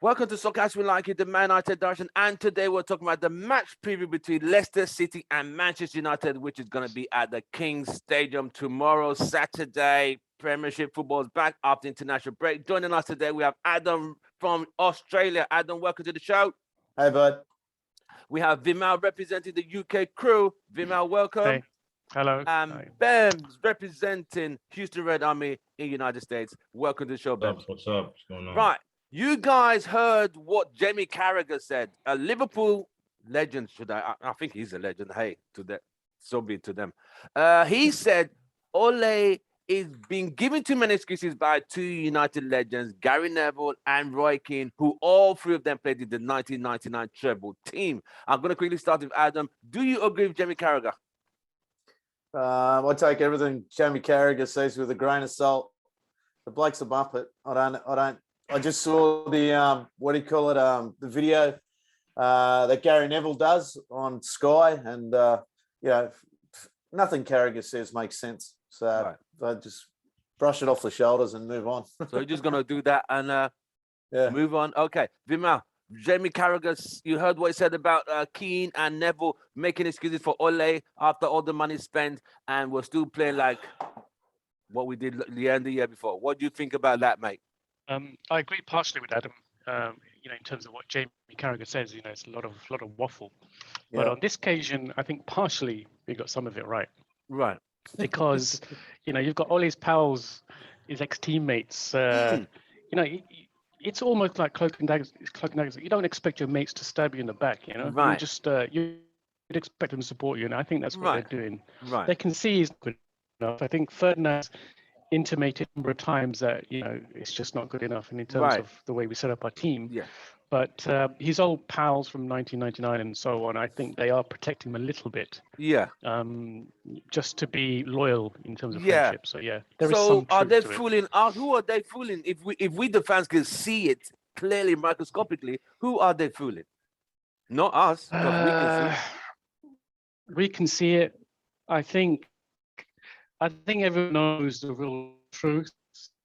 Welcome to Soccer As We Like It, the Man United Direction. And today we're talking about the match preview between Leicester City and Manchester United, which is going to be at the King's Stadium tomorrow, Saturday. Premiership football is back after international break. Joining us today, we have Adam from Australia. Adam, welcome to the show. Hey, bud. We have Vimal representing the UK crew. Vimal, welcome. Hey. Hello. And Bems representing Houston Red Army in the United States. Welcome to the show, Bems. What's up? What's going on? Right. You guys heard what Jamie Carragher said. A Liverpool legend, I think he's a legend. Hey, to that, so be it to them. He said Ole is being given too many excuses by two United legends, Gary Neville and Roy Keane, who all three of them played in the 1999 treble team. I'm going to quickly start with Adam. Do you agree with Jamie Carragher? I take everything Jamie Carragher says with a grain of salt. The bloke's a muppet. I just saw the what do you call it? The video that Gary Neville does on Sky, and nothing Carragher says makes sense. So I just brush it off the shoulders and move on. So you're just gonna do that and move on. Okay, Vimal, Jamie Carragher, you heard what he said about Keane and Neville making excuses for Ole after all the money spent, and we're still playing like what we did the end of the year before. What do you think about that, mate? I agree partially with Adam. In terms of what Jamie Carragher says, it's a lot of waffle. Yeah. But on this occasion, I think partially we got some of it right. Right. Because you've got all his pals, his ex-teammates. It's almost like cloak and daggers. You don't expect your mates to stab you in the back. Right. You just you'd expect them to support you, and I think that's what they're doing. Right. They can see he's good enough. I think Ferdinand's intimated a number of times that it's just not good enough in terms of the way we set up our team. Yeah. But his old pals from 1999 and so on, I think they are protecting him a little bit. Yeah. Just to be loyal in terms of friendship. So there is some So are they truth to fooling us? Who are they fooling? If we the fans can see it clearly microscopically, who are they fooling? Not us, because we can see it. We can see it. I think everyone knows the real truth.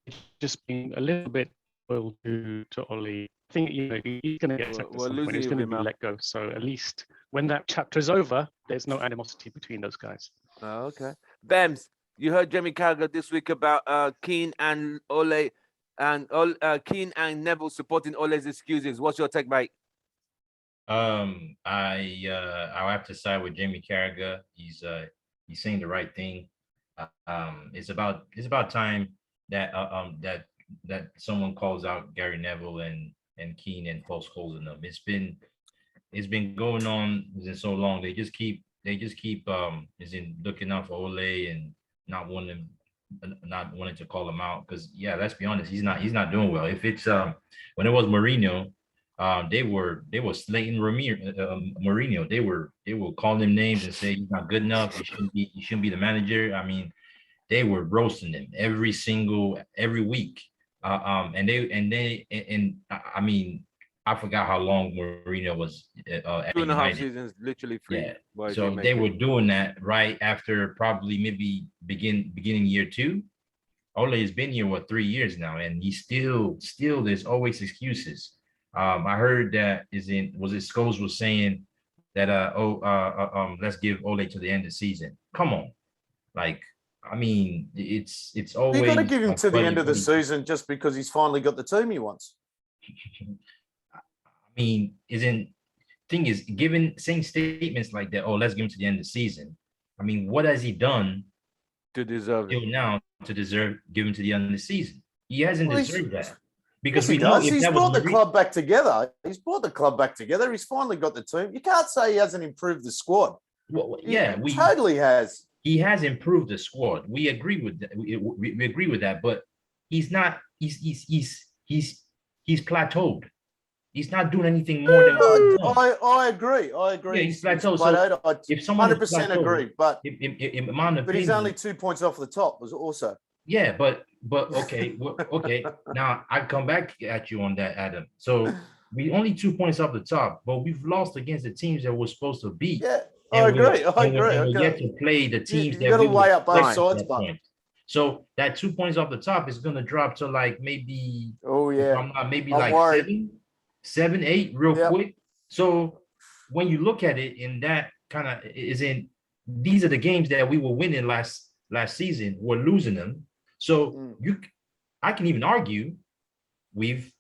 It's just being a little bit loyal to Ole. I think he's going to get sacked at some point. He's going to be let go. So at least when that chapter is over, there's no animosity between those guys. Okay. Bems, you heard Jamie Carragher this week about Keane and Ole, and Keane and Neville supporting Ole's excuses. What's your take, mate? I'll have to side with Jamie Carragher. He's saying the right thing. It's about time that that someone calls out Gary Neville and Keane and pokes holes in them. It's been going on for so long. They just keep looking out for Ole and not wanting to call him out, because let's be honest, he's not doing well. If it's when it was Mourinho, they were slating Mourinho. They were calling him names and say he's not good enough. He shouldn't be the manager. I mean, they were roasting him every week. I mean, I forgot how long Mourinho was. 2.5 seasons, literally 3. Yeah. So they were doing that right after probably maybe beginning year 2. Ole has been here 3 years now, and he's still there's always excuses. I heard that Scholes was saying that let's give Ole to the end of the season. Come on, I mean, it's always. You got to give him to the end of the season just because he's finally got the team he wants. I mean, saying statements like that. Oh, let's give him to the end of the season. I mean, what has he done to deserve it now to deserve giving to the end of the season? He hasn't deserved that. Because he does. He's brought the club back together. He's finally got the team. You can't say he hasn't improved the squad. Well, he totally has. He has improved the squad. We agree with that. We agree with that. But he's not. He's plateaued. He's not doing anything more than. I agree. Yeah, he's plateaued. So if someone 100% agree, but he's only 2 points off the top. Was also. Yeah, but okay, okay. Now I come back at you on that, Adam. So we only 2 points off the top, but we've lost against the teams that we're supposed to beat. Yeah, I agree. We get to play the teams that you got to weigh up both sides, but so that 2 points off the top is going to drop to like maybe. Oh yeah. Maybe like 7. 7, 8 real Yep. quick. So when you look at it in that kind of is in these are the games that we were winning last season. We're losing them. So I can even argue we've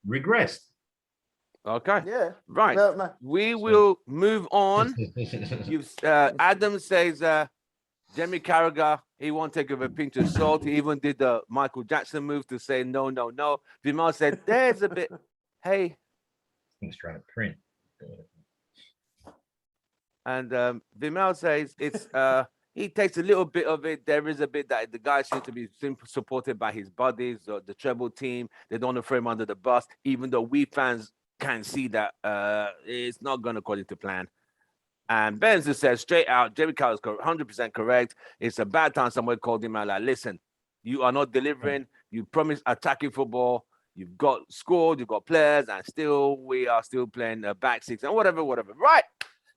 regressed. Okay. Yeah. Right. We will move on. Adam says Jamie Carragher, he won't take it with a pinch of salt. He even did the Michael Jackson move to say no, no, no. Vimal said, there's a bit, hey. He's trying to print. And Vimal says it's he takes a little bit of it. There is a bit that the guy seems to be supported by his buddies or the treble team. They don't want to throw him under the bus, even though we fans can see that it's not going according to plan. And Benz says straight out, Jerry Carroll is 100% correct. It's a bad time someone called him out like, listen, you are not delivering. You promised attacking football. You've got scored, you've got players, and still we are still playing a back six and whatever. Right.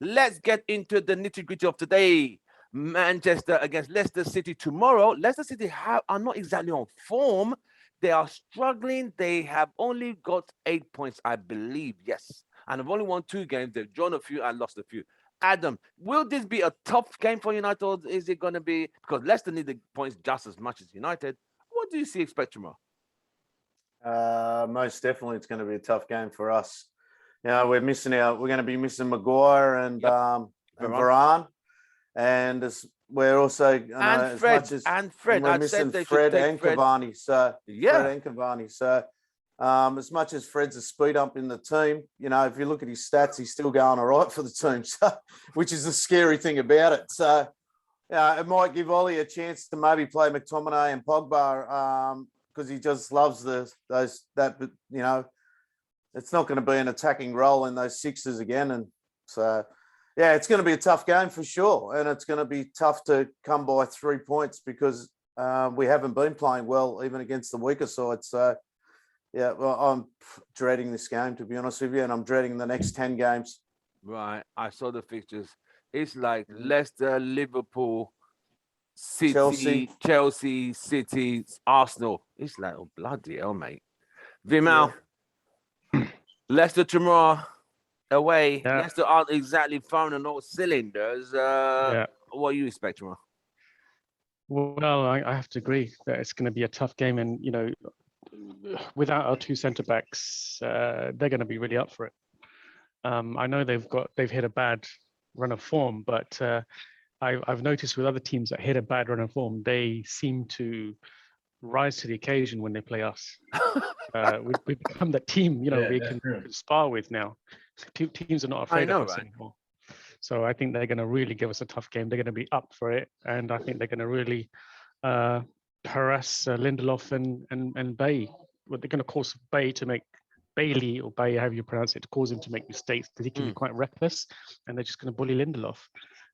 Let's get into the nitty-gritty of today. Manchester against Leicester City tomorrow. Leicester City are not exactly on form. They are struggling. They have only got 8 points, I believe. Yes. And have only won 2 games. They've drawn a few and lost a few. Adam, will this be a tough game for United, or is it going to be, because Leicester need the points just as much as United? What do you expect tomorrow? Most definitely it's going to be a tough game for us. You know, we're going to be missing Maguire and Varane. And we're also Fred. We're missing Fred and Cavani. So Fred and Cavani. So as much as Fred's a speed up in the team, you know, if you look at his stats, he's still going all right for the team. So, which is the scary thing about it. So it might give Ollie a chance to maybe play McTominay and Pogba because he just loves that. You know, it's not going to be an attacking role in those sixes again, and so. Yeah, it's going to be a tough game for sure. And it's going to be tough to come by 3 points because we haven't been playing well, even against the weaker side. So, yeah, well, I'm dreading this game, to be honest with you, and I'm dreading the next 10 games. Right. I saw the fixtures. It's like Leicester, Liverpool, City, Chelsea, City, Arsenal. It's like, oh, bloody hell, mate. Vimal, Leicester tomorrow. Away, Leicester aren't exactly firing on all cylinders. What do you expect tomorrow? Well, I have to agree that it's going to be a tough game, and you know, without our 2 centre backs, they're going to be really up for it. I know they've hit a bad run of form, but I've noticed with other teams that hit a bad run of form, they seem to rise to the occasion when they play us. We've become that team, you know, we can spar with now. Teams are not afraid of us anymore. So I think they're going to really give us a tough game. They're going to be up for it, and I think they're going to really harass Lindeloff and Bay. Well, they're going to cause Bailey or Bay, however you pronounce it, to cause him to make mistakes because he can be quite reckless, and they're just going to bully Lindeloff.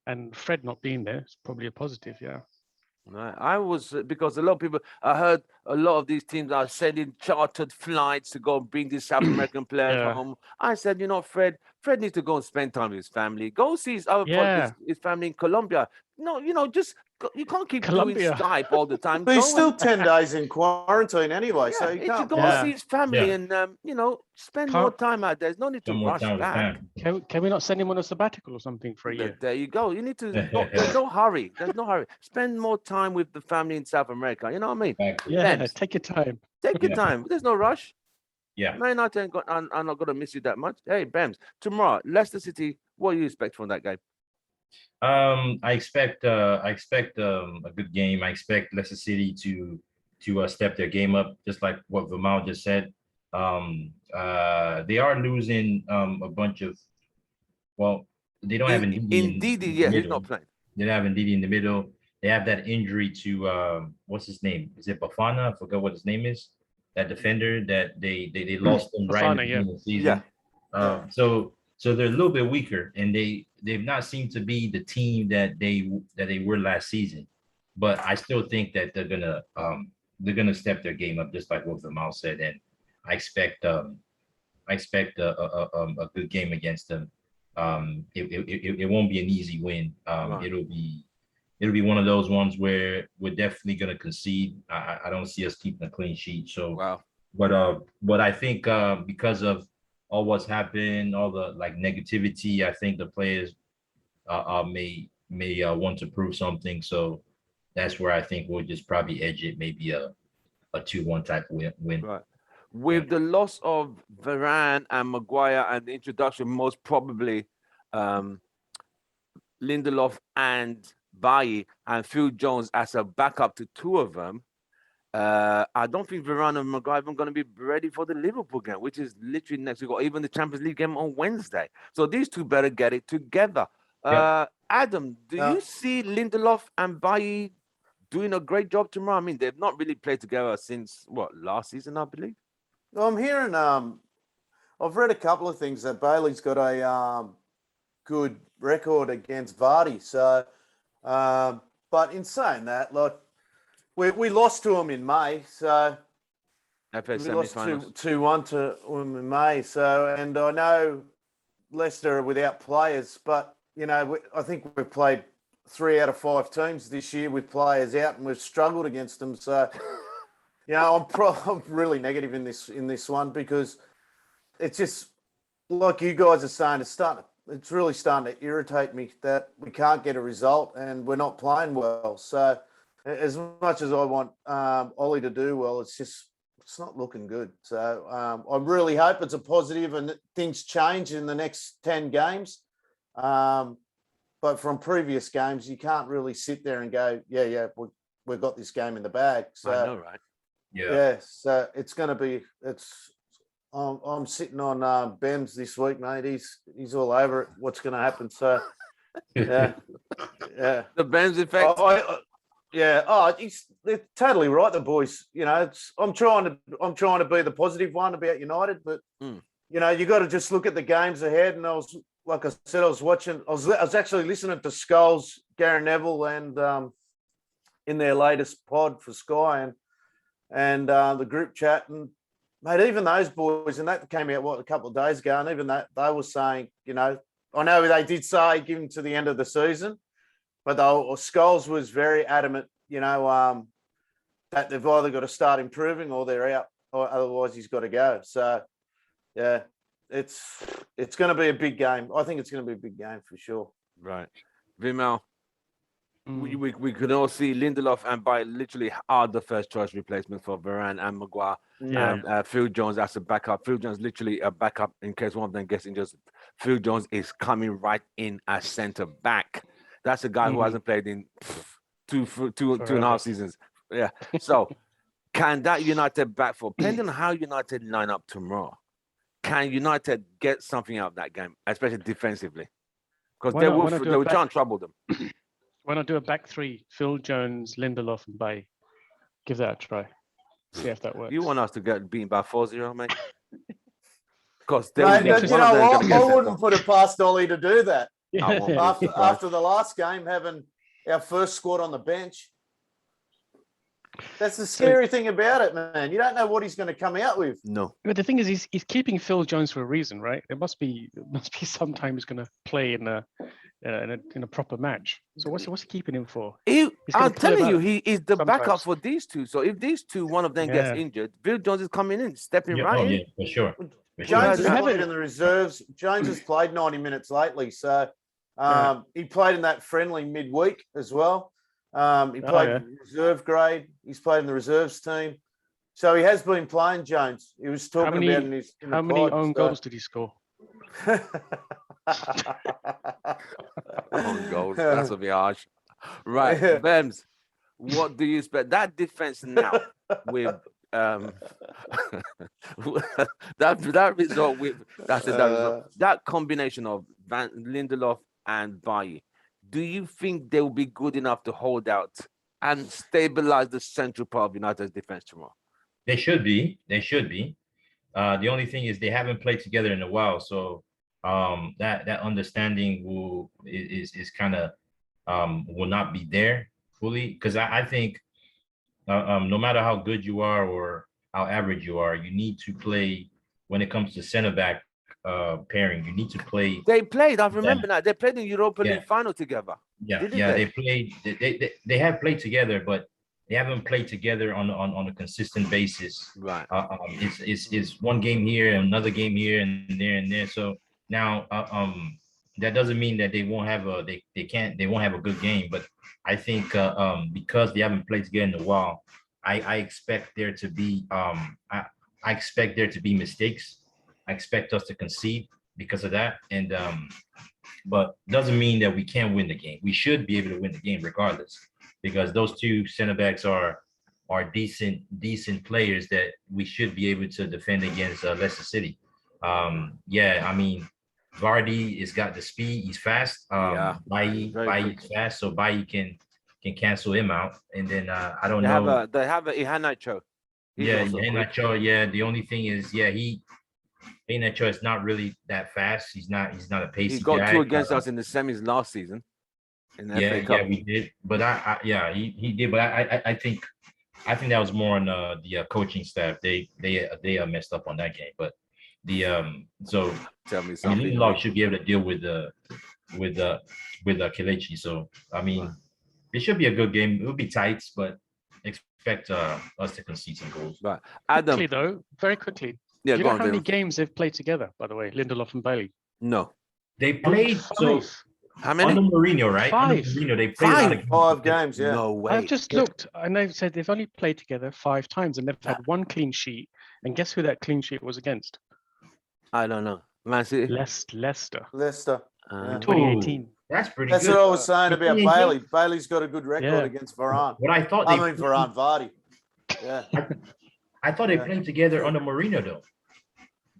And Fred not being there is probably a positive, Right. I was because a lot of people. I heard a lot of these teams are sending chartered flights to go and bring these South American players home. I said, you know, Fred needs to go and spend time with his family. Go see his his family in Colombia. No, you know, just you can't keep doing Skype all the time. But he's still 10 days in quarantine anyway, so you can't go and see his family and you know, spend more time out there. There's no need to rush back. Can we not send him on a sabbatical or something for a year? There you go. You need to. There's no hurry. There's no hurry. Spend more time with the family in South America. You know what I mean? Yeah, take your time. Take your time. There's no rush. Yeah. Man, I'm not going to miss you that much. Hey, Bems, tomorrow, Leicester City, what do you expect from that game? I expect a good game. I expect Leicester City to step their game up, just like what Vimal just said. They are losing a bunch of, well, they don't have an Ndidi, he's not playing. They don't have Ndidi in the middle. They have that injury to what's his name? Is it Bafana? I forgot what his name is. That defender that they lost him right in the season. So they're a little bit weaker, and they've not seemed to be the team that they were last season. But I still think that they're gonna step their game up, just like what Vimal said, and I expect a good game against them. It won't be an easy win. It'll be one of those ones where we're definitely gonna concede. I don't see us keeping a clean sheet. So, but I think because of all what's happened, all the like negativity, I think the players may want to prove something. So that's where I think we'll just probably edge it, maybe a 2-1 type win. Right. With the loss of Varane and Maguire and the introduction, most probably Lindelof and Bailly and Phil Jones as a backup to two of them, I don't think Varane and Maguire are going to be ready for the Liverpool game, which is literally next week, or even the Champions League game on Wednesday. So these two better get it together. Adam, do you see Lindelof and Bailly doing a great job tomorrow? I mean, they've not really played together since last season, I believe. Well, I'm hearing. I've read a couple of things that Bailey's got a good record against Vardy. So, but in saying that, like we lost to him in May. So FA we lost semi-finals. 2-1 to them in May. So, and I know Leicester are without players, but you know, I think we've played 3 out of 5 teams this year with players out, and we've struggled against them. So, you know, I'm really negative in this one, because it's just like you guys are saying, it's really starting to irritate me that we can't get a result and we're not playing well. So, as much as I want Ollie to do well, it's not looking good. So, I really hope it's a positive and that things change in the next 10 games. But from previous games, you can't really sit there and go, yeah, we've got this game in the bag. So, I know, right? Yeah. So it's going to be. I'm sitting on Ben's this week, mate. He's all over it. What's going to happen? So, yeah. The Ben's effect. They're totally right. The boys, you know, I'm trying to be the positive one about United, but you know, you got to just look at the games ahead. And like I said, I was actually listening to Scholes, Gary Neville, and in their latest pod for Sky and the group chat, and mate, even those boys, and that came out a couple of days ago, and even that they were saying, you know, I know they did say give him to the end of the season, but Scholes was very adamant, you know, that they've either got to start improving or they're out, or otherwise he's got to go. So, yeah, it's going to be a big game. I think it's going to be a big game for sure. Right, Vimal. We could all see Lindelof and Bailly literally are the first choice replacement for Varane and Maguire. And Phil Jones as a backup. Phil Jones literally a backup in case one of them gets injured. Phil Jones is coming right in as centre back. That's a guy who hasn't played in two and a half seasons. Yeah. So can that United back four, depending on how United line up tomorrow, can United get something out of that game, especially defensively? Because they will try and trouble them. Why not do a back three? Phil Jones, Lindelof, and Bailly. Give that a try. See if that works. You want us to get beaten by 4-0, mate? Because I wouldn't put it past Ollie to do that. After the last game, having our first squad on the bench. That's the scary thing about it, man. You don't know what he's going to come out with. No. But the thing is, he's keeping Phil Jones for a reason, right? It must be sometime he's going to play in a proper match. So what's he keeping him for? I'm telling you, he is the backup for these two. So if these two, one of them gets injured, Phil Jones is coming in, stepping right in. Yeah, for sure. Jones has played in the reserves. Jones has played 90 minutes lately. So he played in that friendly midweek as well. He played reserve grade. He's played in the reserves team. So he has been playing, Jones. He was talking about in his how many own goals did he score? Own goals. That's a bit harsh. Right. Bems, what do you expect? That defense now with that result with that combination of Lindelof and Bailly, do you think they will be good enough to hold out and stabilize the central part of United's defense tomorrow? They should be. The only thing is they haven't played together in a while, so that understanding is kind of will not be there fully, because I think no matter how good you are or how average you are, you need to play when it comes to center back pairing. You need to play. They played. I remember that they played in Europa League final together. They played. They have played together, but They haven't played together on a consistent basis. Right. It's one game here, another game here, and there. So now, that doesn't mean that they won't have they won't have a good game. But I think because they haven't played together in a while, I expect there to be I expect there to be mistakes. I expect us to concede because of that, and but doesn't mean that we can't win the game. We should be able to win the game regardless, because those two center backs are decent players that we should be able to defend against Leicester City. Yeah, I mean, Vardy has got the speed. He's fast. Yeah, Bailly very is fast, so Bailly can cancel him out. And then I don't They know. have a Ihanacho. He's Yeah, also quick. Nacho. Yeah, the only thing is, yeah, Nacho is not really that fast. He's not a pacey He got guy. two against us in the semis last season. In the FA Cup. Yeah, we did. But yeah, he did. But I think that was more on the coaching staff. They messed up on that game. But the so Tell me I mean, something. Lindelof should be able to deal with Kelechi. So I mean, it should be a good game. It will be tight, but expect us to concede some goals. Right. Adam. Quickly though, very quickly. Yeah, Do you go know on, how many David. games they've played together, by the way, Lindelof and Bailey? No. They played so Five. How many? under Mourinho, right? Under Five. Mourinho, they played a lot of games. 5 games, yeah. No way. I've just looked and they've said they've only played together 5 times and they've had one clean sheet. And guess who that clean sheet was against? I don't know. Man City. Leicester Leicester. Uh, 2018. That's pretty That's good. what I was saying about Yeah. Bailey. Bailey's got a good record Yeah. against Varane. What I thought I mean, Varane, Vardy. Yeah. they Yeah. played together under Mourinho though.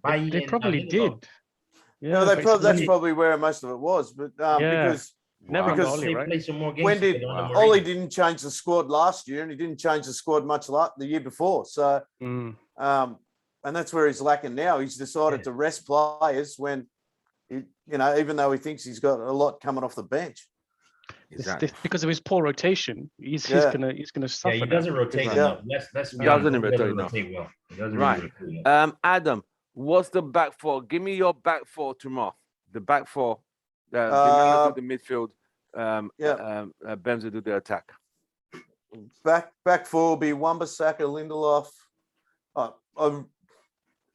Bailly They and, probably Lindelof. did. No, but it's that's only- probably where most of it was. But Yeah. because Never because under Ollie, They right? played some more games. when did together under Ollie Mourinho. didn't change the squad last year, and he didn't change the squad much the year before. So, Mm. and that's where he's lacking now. He's decided to rest players when, even though he thinks he's got a lot coming off the bench. Exactly. Because of his poor rotation, he's Yeah. gonna suffer. Yeah, he now. doesn't rotate Yeah. enough. That's He doesn't rotate enough. well. He doesn't Right. really rotate enough. Adam, what's the back four? Give me your back four tomorrow. The back four. Uh, Remember the midfield. yeah. Bems will do the attack. Back four will be Wan-Bissaka, Lindelof.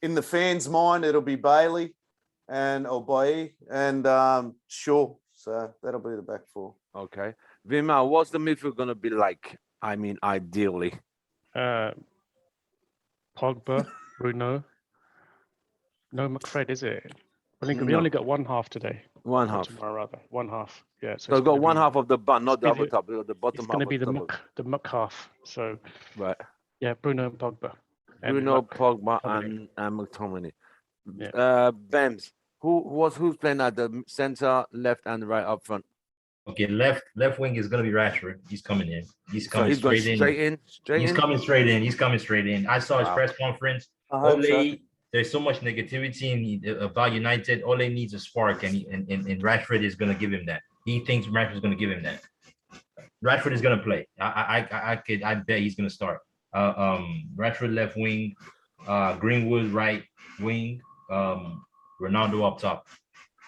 In the fans' mind, it'll be Bailey and Bailly and Shaw. So that'll be the back four. Okay. Vima, what's the midfield gonna be like? I mean, ideally. Pogba, Bruno. No McFred, is it? I think we No. only got one half today. One Or half. tomorrow, rather. One half. Yeah. So it's got gonna one be- half of the bun, not the be other the- top, the bottom It's half. going to be of the muck half. So Right. yeah, Bruno and Pogba. And Bruno, Muck. Pogba, McTominay. and McTominay. Yeah. Bems, who's playing at the center, left, and right up front? Okay, left wing is gonna be Rashford. He's coming in. He's So coming he's going straight in. straight He's in. coming straight in. He's coming straight in. I saw his Wow. press conference. I hope so. Ole, there's so much negativity about United. Ole needs a spark, and Rashford is gonna give him that. He thinks Rashford is gonna give him that. Rashford is gonna play. I bet he's gonna start. Rashford left wing, Greenwood right wing, Ronaldo up top.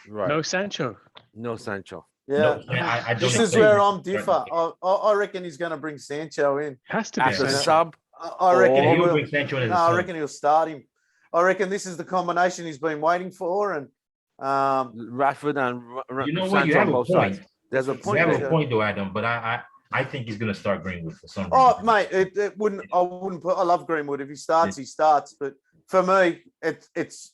Right. No Sancho. No Sancho. Yeah. No, I don't This think is where so. I'm differ. I reckon he's going to bring Sancho in. Has to be As a Yeah. Sancho. sub. I reckon Yeah, he he'll will. bring Sancho in as a No, I sub. reckon he'll start him. I reckon this is the combination he's been waiting for. And Rashford and You know what? Sancho You have on a both point. sides. There's a You point have there. a point though, Adam. But I think he's gonna start Greenwood for some reason. oh, mate, it wouldn't. I wouldn't put. I love Greenwood. If he starts, he starts. But for me, it's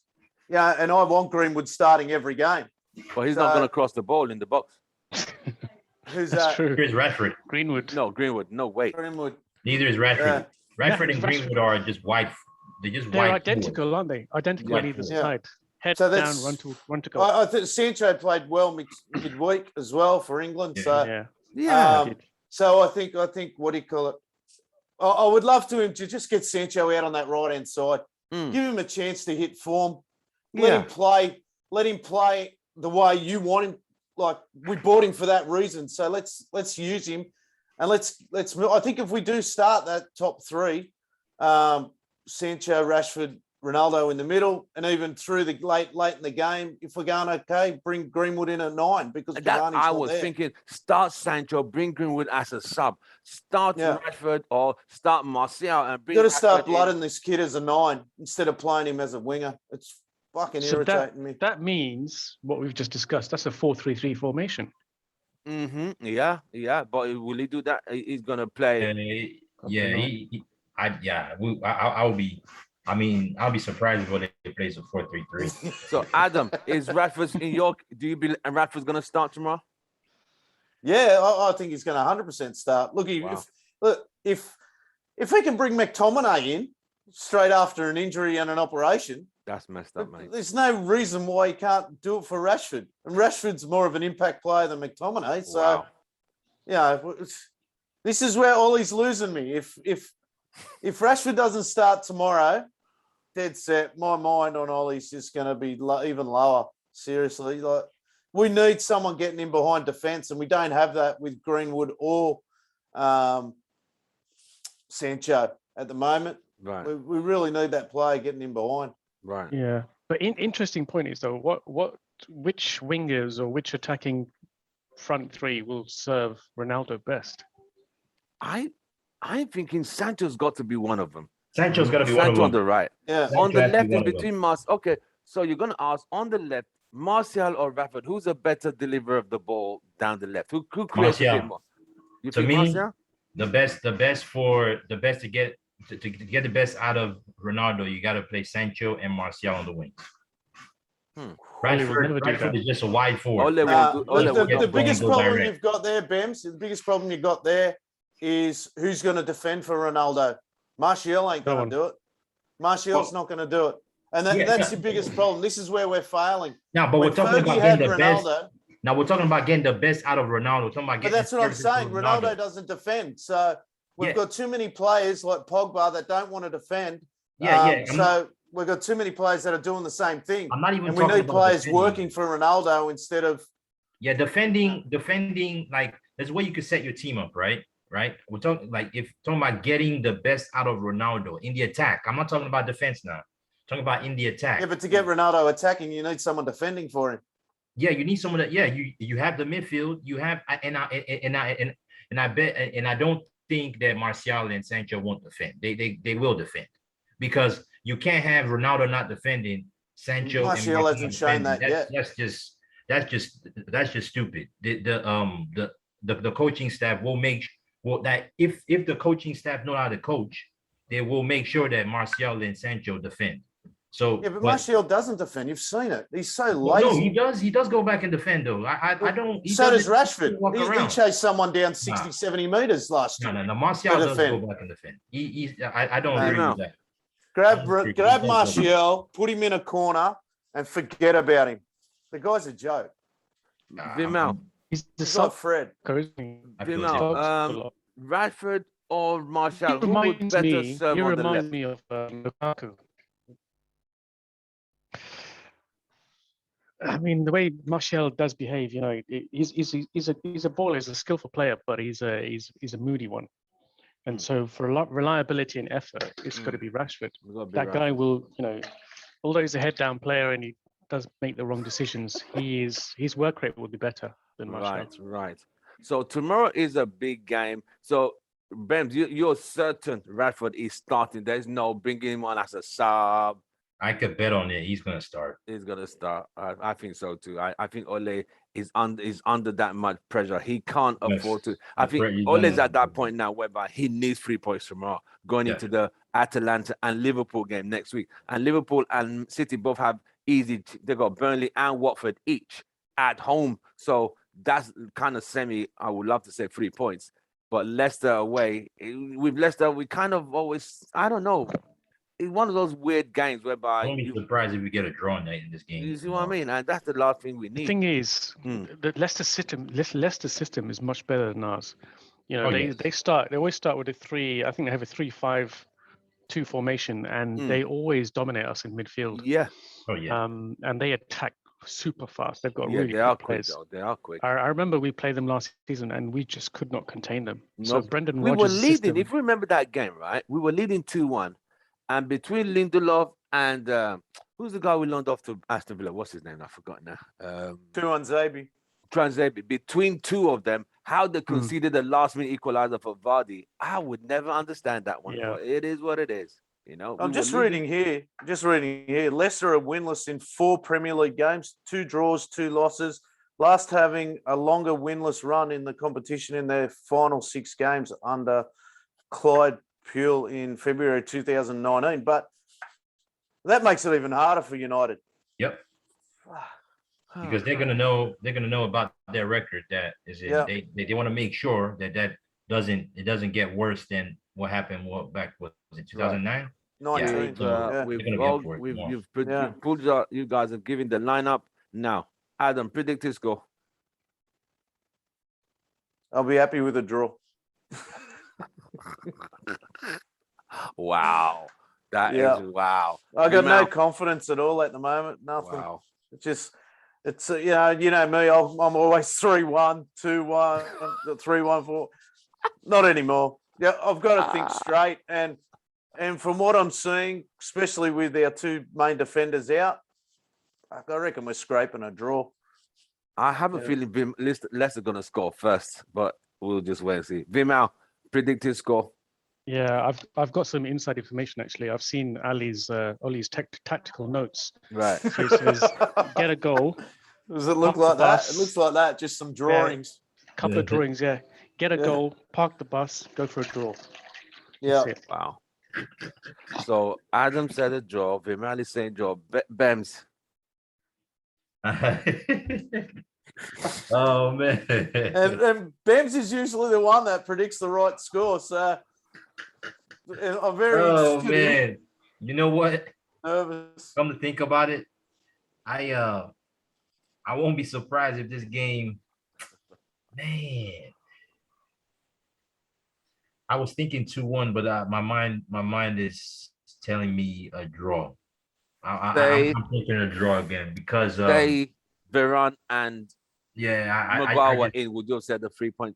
and I want Greenwood starting every game. But he's not So- going to cross the ball in the box. Who's That's that? true. Here's Rashford. Greenwood. No, Greenwood. No way. Greenwood. Neither is Rashford. Yeah. Rashford Yeah, and Rashford. Greenwood are just white. They're just They're white. identical, aren't they? Identical Yeah. on either Yeah. side. Head So down, that's- run to go. I think Sancho played well midweek as well for England. Yeah. So yeah. Yeah. Um, So I think what do you call it? I would love to him to just get Sancho out on that right hand side. Mm. Give him a chance to hit form. Yeah. Let him play. Let him play the way you want him. Like we bought him for that reason. So let's use him, and let's. I think if we do start that top three, Sancho, Rashford, Ronaldo in the middle, and even through the late in the game, if we're going okay, bring Greenwood in at 9 because That Cavani's I not was there. thinking, start Sancho, bring Greenwood as a sub, start Yeah. Rashford or start Martial and bring. Got to start Rashford in. blooding this kid as a 9 instead of playing him as a winger. It's fucking So irritating me. that means what we've just discussed. That's a 4-3-3 formation. Yeah, but will he do that? He's gonna play. I'll be. I mean, I'll be surprised if they plays a 4-3-3. So Adam, is Rashford in your? Do you believe Rashford's gonna start tomorrow? Yeah, I think he's going to 100% start. Look, if he can bring McTominay in straight after an injury and an operation, that's messed up, mate. There's no reason why he can't do it for Rashford. And Rashford's more of an impact player than McTominay. So, this is where Ollie's losing me. If Rashford doesn't start tomorrow, dead set, my mind on Ollie's just going to be even lower. Seriously, like we need someone getting in behind defence, and we don't have that with Greenwood or Sancho at the moment. Right. We really need that player getting in behind. Right. Yeah. But interesting point is though, which wingers or which attacking front three will serve Ronaldo best? I'm thinking Sancho's got to be one of them. Sancho's got to be one of them. On the right. Yeah. On the left is between Okay, so you're gonna ask on the left, Martial or Rashford, who's a better deliverer of the ball down the left? Who creates a bit more? You to think me, Martial? the best to get the best out of Ronaldo, you got to play Sancho and Martial on the wings. Rashford is just a wide forward. The biggest problem you've got there, Bems, the biggest problem you've got there is who's going to defend for Ronaldo. Martial ain't going to do it. Martial's not going to do it. And that's the biggest problem. This is where we're failing. Now, but we're talking about getting the best. Now we're talking about getting the best out of Ronaldo. We're talking about getting. But that's what I'm saying. Ronaldo doesn't defend, so we've got too many players like Pogba that don't want to defend. So we've got too many players that are doing the same thing. I'm not even. And we need players working for Ronaldo instead of. Yeah, defending. Like there's a way you can set your team up, right? We're talking about getting the best out of Ronaldo in the attack. I'm not talking about defense now. Talking about in the attack. Yeah, but to get Ronaldo attacking, you need someone defending for him. Yeah, you need someone that. Yeah, you have the midfield. You have and I bet and I don't think that Martial and Sancho won't defend. They will defend because you can't have Ronaldo not defending. Sancho Martial hasn't shown that yet. That's just stupid. The coaching staff will make that if the coaching staff know how to coach, they will make sure that Martial and Sancho defend. So yeah, but Martial doesn't defend. You've seen it. He's so lazy. No, he does. He does go back and defend, though. I don't. So does Rashford. He chased someone down 60, 70 meters last year. No. Martial does go back and defend. I don't agree with that. Grab Martial, put him in a corner, and forget about him. The guy's a joke. Vimal. He's like Fred. Vimal. Rashford or Martial? He reminds me of Lukaku. I mean, the way Martial does behave, he's a baller, he's a skillful player, but he's a moody one. And so for reliability and effort, it's got to be Rashford. That guy will, although he's a head down player and he does make the wrong decisions, his work rate will be better than Martial. Right. So tomorrow is a big game. So Bems, you're certain Rashford is starting. There's no bringing him on as a sub. I could bet on it. He's gonna start. He's gonna start. I think so too. I think Ole is under that much pressure. He can't afford to. I think Ole's at that point now whereby he needs 3 points tomorrow going into the Atalanta and Liverpool game next week. And Liverpool and City both have easy. They got Burnley and Watford each at home. So that's kind of I would love to say 3 points, but Leicester away. With Leicester, we kind of always. I don't know. It's one of those weird games whereby I won't be surprised if we get a draw night in this game. You see what I mean? And that's the last thing we need. The thing is, the Leicester system is much better than ours. They always start with a 3. I think they have a 3-5-2 formation, and they always dominate us in midfield. Yeah. Oh yeah. And they attack super fast. They've got really quick players. They are quick. I remember we played them last season, and we just could not contain them. No. So Brendan we Rodgers' were leading. system, if you remember that game, right? We were leading 2-1. And between Lindeloff And who's the guy we loaned off to Aston Villa? What's his name? I forgot now. 2-1 Zabi. Translate between two of them, how they conceded the last minute equalizer for Vardy. I would never understand that one. Yeah. But it is what it is. You know, I'm just reading here. Leicester are winless in 4 Premier League games, 2 draws, 2 losses. Last having a longer winless run in the competition in their final 6 games under Clyde Puel in February 2019. But that makes it even harder for United. Yep. Because they're gonna know about their record. That is it. Yeah. They want to make sure that doesn't get worse than what happened back, what was it, 2009? 19. Yeah. You've pulled out, you guys have given the lineup. Now, Adam, predict his score. I'll be happy with a draw. Wow. That is Yeah. wow. I got no Now- confidence at all at the moment. Nothing. Wow. It's you know me. I'm always 3-1, 2-1, 3-1, 4. Not anymore. Yeah, I've got to think straight. And from what I'm seeing, especially with our 2 main defenders out, I reckon we're scraping a draw. I have a feeling Leicester going to score first, but we'll just wait and see. Vimal, predict his score. Yeah, I've got some inside information actually. I've seen Ollie's tactical notes. Right. So he says, get a goal, Does it look Park like the that? bus. It looks like that. Just some drawings. couple of drawings, yeah. Get a goal, park the bus, go for a draw. Yeah. That's it. Wow. So Adam said a draw. Vimal is saying draw. Bems. Oh man. And Bems is usually the one that predicts the right score. So I'm very Oh interested man. You know what? nervous. Come to think about it, I won't be surprised if this game, man. I was thinking 2-1, but my mind is telling me a draw. I'm thinking a draw again because They, Varane and Maguire I in, would you have said the 3 point?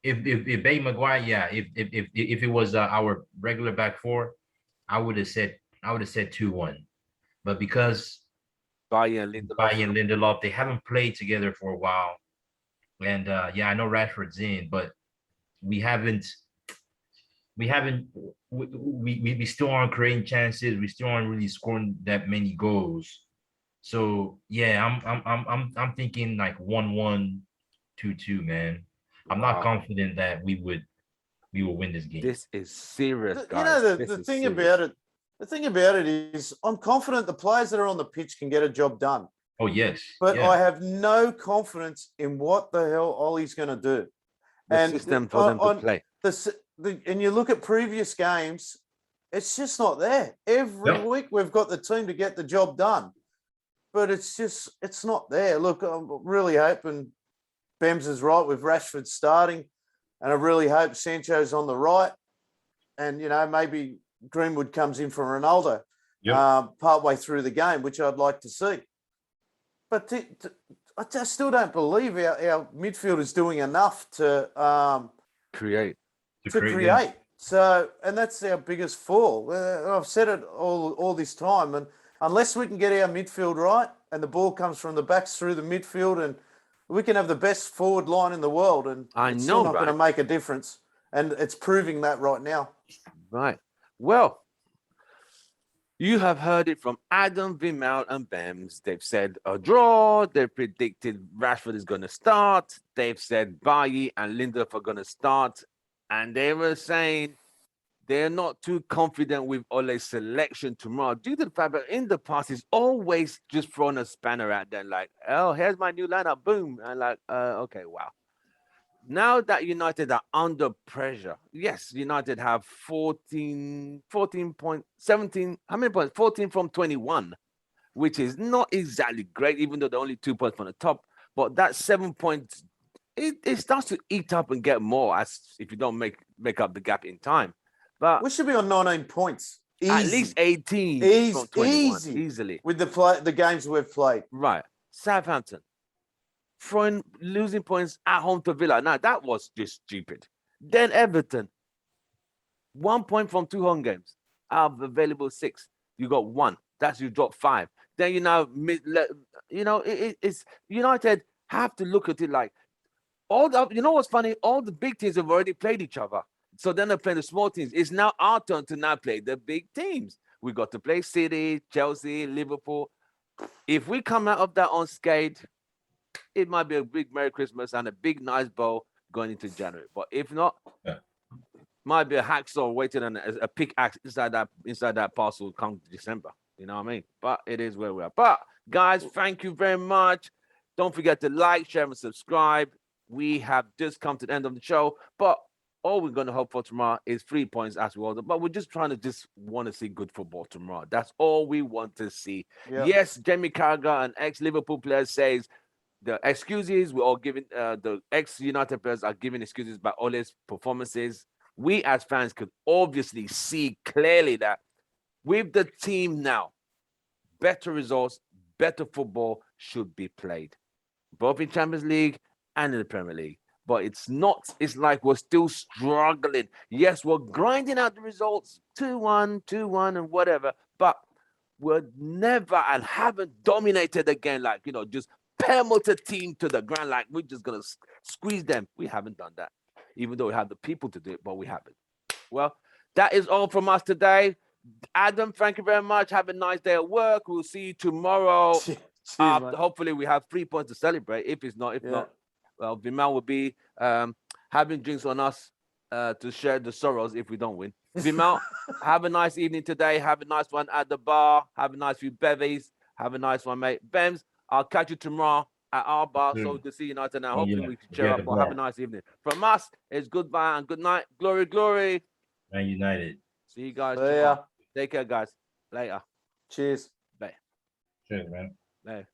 if Bay Maguire, yeah, if it was our regular back 4, I would have said 2-1, but because Bailly and Lindelof. Bailly and Lindelof, they haven't played together for a while, and I know Rashford's in, but we still aren't creating chances. We still aren't really scoring that many goals. So yeah, I'm thinking like 1-1, 2-2, man. I'm not confident that we will win this game. This is serious, You guys. know, This the is thing serious. about it, is I'm confident the players that are on the pitch can get a job done. Oh yes, But yeah. I have no confidence in what the hell Ollie's going to do. The system for them to play. And you look at previous games, it's just not there. Every week we've got the team to get the job done, but it's not there. Look, I'm really hoping Bems is right with Rashford starting, and I really hope Sancho's on the right, and maybe Greenwood comes in for Ronaldo partway through the game, which I'd like to see. But I just still don't believe our midfield is doing enough to Create. create. So, and that's our biggest fall. I've said it all this time, and unless we can get our midfield right and the ball comes from the backs through the midfield, and we can have the best forward line in the world, and it's still not going to make a difference. And it's proving that right now. Right. Well, you have heard it from Adam, Vimal, and Bems. They've said a draw. They predicted Rashford is going to start. They've said Bailly and Lindelof are going to start. And they were saying they're not too confident with Ole's selection tomorrow due to the fact that in the past he's always just thrown a spanner out there like, oh, here's my new lineup, boom. And like, okay, wow. Now that United are under pressure, yes, United have 14 points, 17, how many points? 14 from 21, which is not exactly great, even though they're only 2 points from the top. But that 7 points, it starts to eat up and get more as if you don't make up the gap in time. But we should be on 19 points. Easy. At least 18 from 21, easily. With the games we've played. Right. Southampton. Losing points at home to Villa. Now, that was just stupid. Then Everton. 1 point from 2 home games out of available 6. You got 1. That's you drop 5. Then it's United have to look at it like what's funny? All the big teams have already played each other. So then they're playing the small teams. It's now our turn to now play the big teams. We got to play City, Chelsea, Liverpool. If we come out of that unscathed, it might be a big Merry Christmas and a big nice bow going into January. But if not, might be a hacksaw waiting and a pickaxe inside that parcel come December. You know what I mean? But it is where we are. But guys, thank you very much. Don't forget to like, share, and subscribe. We have just come to the end of the show, but all we're going to hope for tomorrow is 3 points as well. But we're just want to see good football tomorrow. That's all we want to see. Yep. Yes, Jamie Carragher, an ex-Liverpool player, says the excuses we're all giving, the ex-United players are giving excuses by Ole's performances. We as fans could obviously see clearly that with the team now, better results, better football should be played, both in Champions League and in the Premier League. But it's like we're still struggling. Yes, we're grinding out the results, 2-1, 2-1, and whatever, but we're never and haven't dominated again, like, just pummeled the team to the ground, like we're just going to squeeze them. We haven't done that, even though we have the people to do it, but we haven't. Well, that is all from us today. Adam, thank you very much. Have a nice day at work. We'll see you tomorrow. Cheers, hopefully we have 3 points to celebrate. If not, well, Vimal will be having drinks on us to share the sorrows if we don't win. Vimal, have a nice evening today. Have a nice one at the bar. Have a nice few bevies. Have a nice one, mate. Bems, I'll catch you tomorrow at our bar. So good to see you now. Hopefully we can cheer up. Or have a nice evening. From us, it's goodbye and good night. Glory, glory. Man United. See you guys. Yeah. Take care, guys. Later. Cheers. Bye. Cheers, man. Bye.